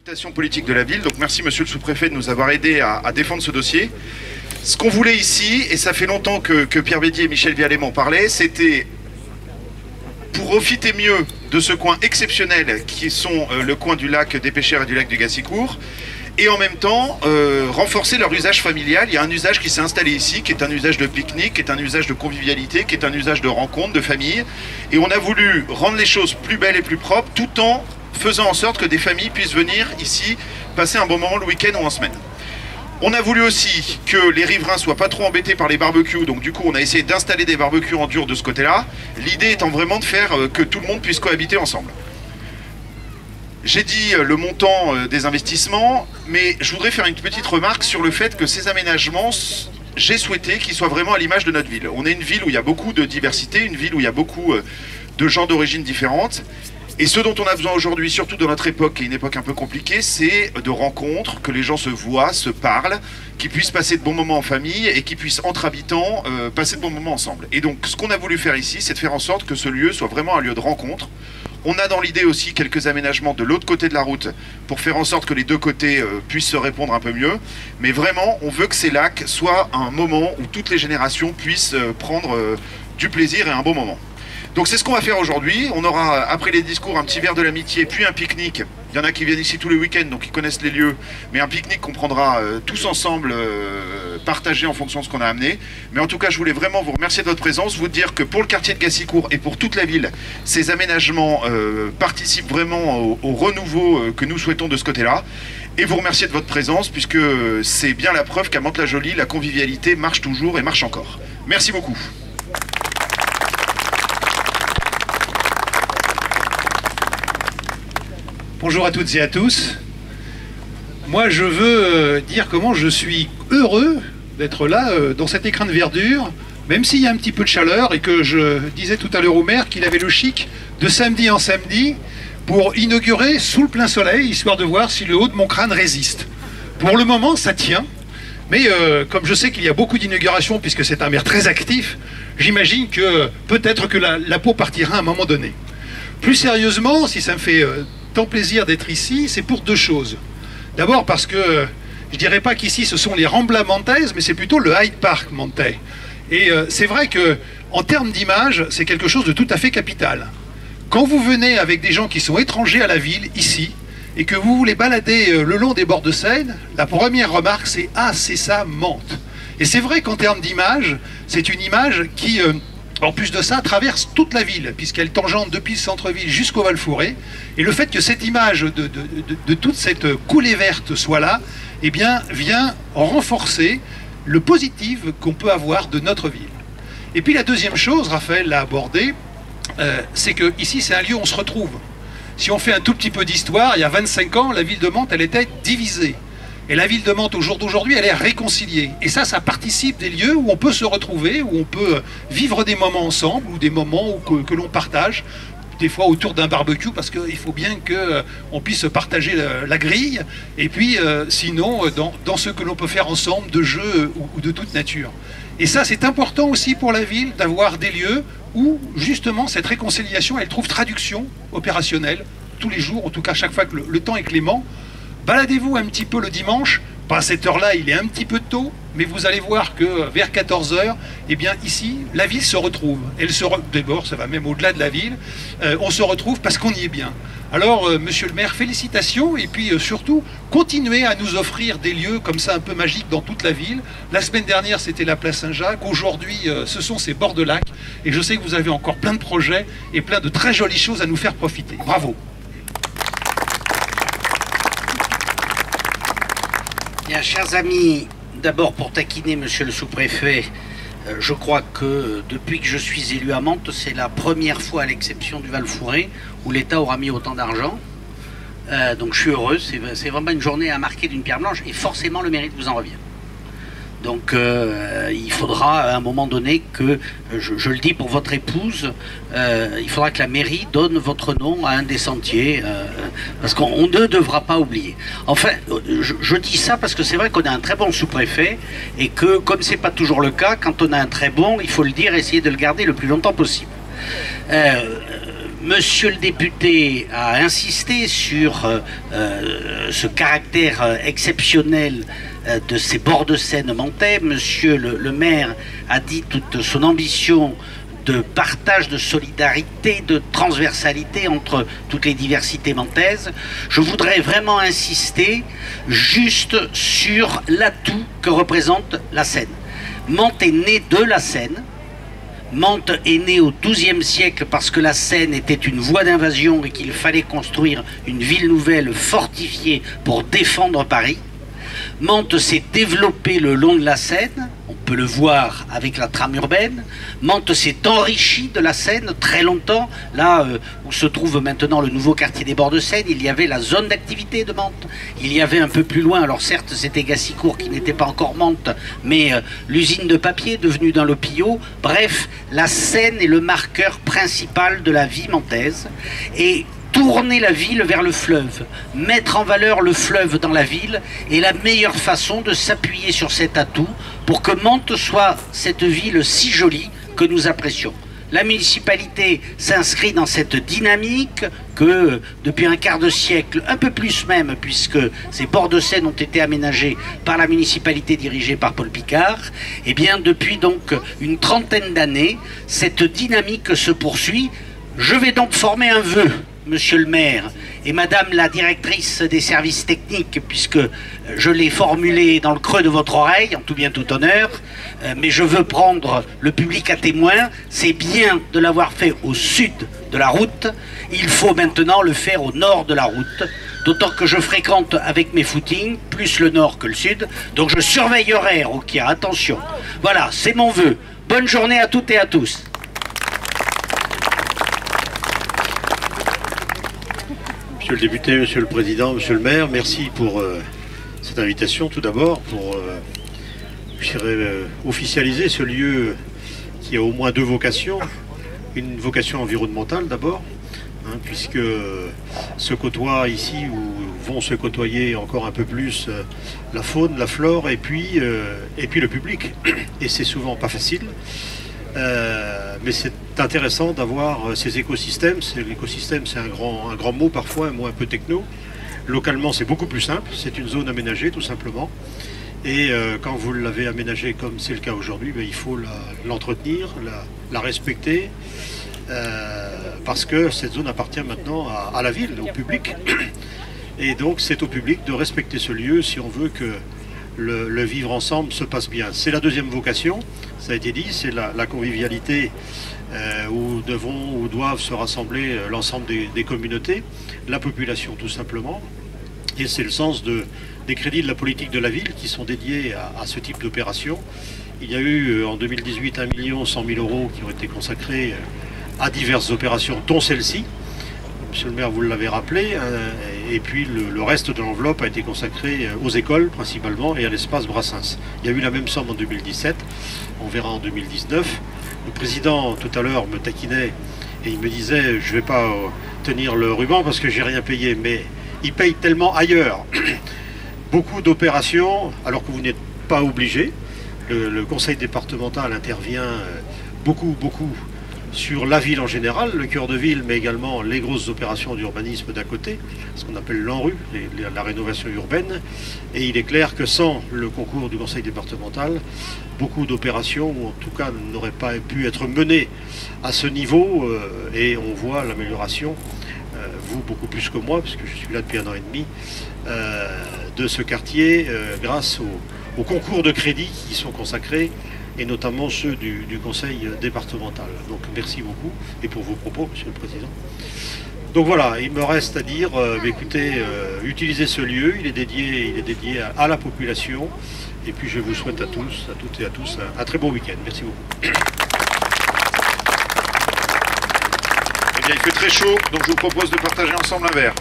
consultation politique de la ville. Donc merci monsieur le sous-préfet de nous avoir aidé à défendre ce dossier. Ce qu'on voulait ici, et ça fait longtemps que Pierre Bédier et Michel Vialet m'en parlaient, c'était pour profiter mieux de ce coin exceptionnel qui sont le coin du lac des Pêcheurs et du lac du Gassicourt, et en même temps renforcer leur usage familial. Il y a un usage qui s'est installé ici, qui est un usage de pique-nique, qui est un usage de convivialité, qui est un usage de rencontre, de famille, et on a voulu rendre les choses plus belles et plus propres, tout en faisant en sorte que des familles puissent venir ici passer un bon moment le week-end ou en semaine. On a voulu aussi que les riverains soient pas trop embêtés par les barbecues, donc du coup on a essayé d'installer des barbecues en dur de ce côté-là, l'idée étant vraiment de faire que tout le monde puisse cohabiter ensemble. J'ai dit le montant des investissements, mais je voudrais faire une petite remarque sur le fait que ces aménagements, j'ai souhaité qu'ils soient vraiment à l'image de notre ville. On est une ville où il y a beaucoup de diversité, une ville où il y a beaucoup de gens d'origine différentes. Et ce dont on a besoin aujourd'hui, surtout dans notre époque, qui est une époque un peu compliquée, c'est de rencontres, que les gens se voient, se parlent, qu'ils puissent passer de bons moments en famille et qu'ils puissent, entre habitants, passer de bons moments ensemble. Et donc, ce qu'on a voulu faire ici, c'est de faire en sorte que ce lieu soit vraiment un lieu de rencontre. On a dans l'idée aussi quelques aménagements de l'autre côté de la route pour faire en sorte que les deux côtés puissent se répondre un peu mieux. Mais vraiment, on veut que ces lacs soient un moment où toutes les générations puissent prendre du plaisir et un bon moment. Donc c'est ce qu'on va faire aujourd'hui. On aura, après les discours, un petit verre de l'amitié, puis un pique-nique. Il y en a qui viennent ici tous les week-ends, donc ils connaissent les lieux. Mais un pique-nique qu'on prendra tous ensemble, partagé en fonction de ce qu'on a amené. Mais en tout cas, je voulais vraiment vous remercier de votre présence, vous dire que pour le quartier de Gassicourt et pour toute la ville, ces aménagements participent vraiment au renouveau que nous souhaitons de ce côté-là. Et vous remercier de votre présence, puisque c'est bien la preuve qu'à Mantes-la-Jolie, la convivialité marche toujours et marche encore. Merci beaucoup. Bonjour à toutes et à tous. Moi, je veux dire comment je suis heureux d'être là, dans cet écrin de verdure, même s'il y a un petit peu de chaleur et que je disais tout à l'heure au maire qu'il avait le chic de samedi en samedi pour inaugurer sous le plein soleil, histoire de voir si le haut de mon crâne résiste. Pour le moment, ça tient. Mais comme je sais qu'il y a beaucoup d'inaugurations, puisque c'est un maire très actif, j'imagine que peut-être que la peau partira à un moment donné. Plus sérieusement, si ça me fait tant plaisir d'être ici, c'est pour deux choses. D'abord parce que je dirais pas qu'ici ce sont les Ramblas mantaises, mais c'est plutôt le Hyde Park mantais. Et c'est vrai que en termes d'image, c'est quelque chose de tout à fait capital. Quand vous venez avec des gens qui sont étrangers à la ville, ici, et que vous voulez balader le long des bords de Seine, la première remarque c'est « Ah, c'est ça, Mantes ». Et c'est vrai qu'en termes d'image, c'est une image qui... en plus de ça, traverse toute la ville, puisqu'elle tangente depuis le centre-ville jusqu'au Val-Fouré. Et le fait que cette image de toute cette coulée verte soit là, eh bien, vient renforcer le positif qu'on peut avoir de notre ville. Et puis la deuxième chose, Raphaël l'a abordé, c'est que ici c'est un lieu où on se retrouve. Si on fait un tout petit peu d'histoire, il y a 25 ans, la ville de Mantes, elle était divisée. Et la ville de Mantes, au jour d'aujourd'hui, elle est réconciliée. Et ça participe des lieux où on peut se retrouver, où on peut vivre des moments ensemble, ou des moments que l'on partage, des fois autour d'un barbecue, parce qu'il faut bien qu'on puisse partager la grille, et puis sinon, dans ce que l'on peut faire ensemble, de jeux ou de toute nature. Et ça, c'est important aussi pour la ville, d'avoir des lieux où, justement, cette réconciliation, elle trouve traduction opérationnelle, tous les jours, en tout cas chaque fois que le temps est clément. Baladez-vous un petit peu le dimanche, pas à cette heure-là, il est un petit peu tôt, mais vous allez voir que vers 14 h, eh bien ici, la ville se retrouve. D'abord, ça va même au-delà de la ville, on se retrouve parce qu'on y est bien. Alors, monsieur le maire, félicitations, et puis surtout, continuez à nous offrir des lieux comme ça un peu magiques dans toute la ville. La semaine dernière, c'était la place Saint-Jacques, aujourd'hui, ce sont ces bords de lac, et je sais que vous avez encore plein de projets et plein de très jolies choses à nous faire profiter. Bravo! Bien, chers amis, d'abord pour taquiner monsieur le sous-préfet, je crois que depuis que je suis élu à Mantes, c'est la première fois à l'exception du Val-Fouré où l'État aura mis autant d'argent. Donc je suis heureux, c'est vraiment une journée à marquer d'une pierre blanche et forcément le mérite vous en revient. Donc il faudra à un moment donné que, je le dis pour votre épouse, il faudra que la mairie donne votre nom à un des sentiers, parce qu'on ne devra pas oublier. Enfin, je dis ça parce que c'est vrai qu'on a un très bon sous-préfet, et que comme c'est pas toujours le cas, quand on a un très bon, il faut le dire, essayer de le garder le plus longtemps possible. Monsieur le député a insisté sur ce caractère exceptionnel de ces bords de Seine montais. Monsieur le maire a dit toute son ambition de partage, de solidarité, de transversalité entre toutes les diversités mentaises. Je voudrais vraiment insister juste sur l'atout que représente la Seine. Mantes est né de la Seine. Mantes est né au XIIe siècle parce que la Seine était une voie d'invasion et qu'il fallait construire une ville nouvelle fortifiée pour défendre Paris. Mantes s'est développée le long de la Seine, on peut le voir avec la trame urbaine. Mantes s'est enrichie de la Seine très longtemps. Là où se trouve maintenant le nouveau quartier des bords de Seine, il y avait la zone d'activité de Mantes. Il y avait un peu plus loin, alors certes c'était Gassicourt qui n'était pas encore Mantes, mais l'usine de papier devenue dans le Pillot. Bref, la Seine est le marqueur principal de la vie mantaise. Et tourner la ville vers le fleuve, mettre en valeur le fleuve dans la ville est la meilleure façon de s'appuyer sur cet atout pour que Mantes soit cette ville si jolie que nous apprécions. La municipalité s'inscrit dans cette dynamique que depuis un quart de siècle, un peu plus même, puisque ces bords de Seine ont été aménagés par la municipalité dirigée par Paul Picard, et bien depuis donc une trentaine d'années, cette dynamique se poursuit. Je vais donc former un vœu, Monsieur le maire et Madame la directrice des services techniques, puisque je l'ai formulé dans le creux de votre oreille, en tout bien tout honneur, mais je veux prendre le public à témoin. C'est bien de l'avoir fait au sud de la route, il faut maintenant le faire au nord de la route, d'autant que je fréquente avec mes footings plus le nord que le sud, donc je surveillerai, Rokia, attention. Voilà, c'est mon vœu. Bonne journée à toutes et à tous. Monsieur le député, monsieur le président, monsieur le maire, merci pour cette invitation tout d'abord, pour officialiser ce lieu qui a au moins deux vocations. Une vocation environnementale d'abord, hein, puisque se côtoient ici, ou vont se côtoyer encore un peu plus la faune, la flore, et puis le public. Et c'est souvent pas facile. Mais c'est intéressant d'avoir ces écosystèmes. L'écosystème, c'est un grand mot parfois, un mot un peu techno. Localement, c'est beaucoup plus simple. C'est une zone aménagée, tout simplement. Et quand vous l'avez aménagée comme c'est le cas aujourd'hui, il faut l'entretenir, la respecter, parce que cette zone appartient maintenant à la ville, au public. Et donc, c'est au public de respecter ce lieu si on veut que le vivre ensemble se passe bien. C'est la deuxième vocation, ça a été dit, c'est la convivialité où doivent se rassembler l'ensemble des communautés, la population tout simplement. Et c'est le sens des crédits de la politique de la ville qui sont dédiés à ce type d'opération. Il y a eu en 2018 1 100 000 € qui ont été consacrés à diverses opérations, dont celle-ci. Monsieur le maire, vous l'avez rappelé, et puis le reste de l'enveloppe a été consacré aux écoles principalement et à l'espace Brassens. Il y a eu la même somme en 2017, on verra en 2019. Le président tout à l'heure me taquinait et il me disait je ne vais pas tenir le ruban parce que j'ai rien payé, mais il paye tellement ailleurs. Beaucoup d'opérations alors que vous n'êtes pas obligé. Le conseil départemental intervient beaucoup sur la ville en général, le cœur de ville, mais également les grosses opérations d'urbanisme d'à côté, ce qu'on appelle l'ANRU, la rénovation urbaine. Et il est clair que sans le concours du conseil départemental, beaucoup d'opérations, ou en tout cas, n'auraient pas pu être menées à ce niveau, et on voit l'amélioration, vous beaucoup plus que moi, puisque je suis là depuis 1 an et demi, de ce quartier, grâce aux concours de crédit qui sont consacrés, et notamment ceux du conseil départemental. Donc merci beaucoup, et pour vos propos, monsieur le président. Donc voilà, il me reste à dire, écoutez, utilisez ce lieu, il est dédié à la population, et puis je vous souhaite à tous, à toutes et à tous, un très bon week-end. Merci beaucoup. Eh bien, il fait très chaud, donc je vous propose de partager ensemble un verre.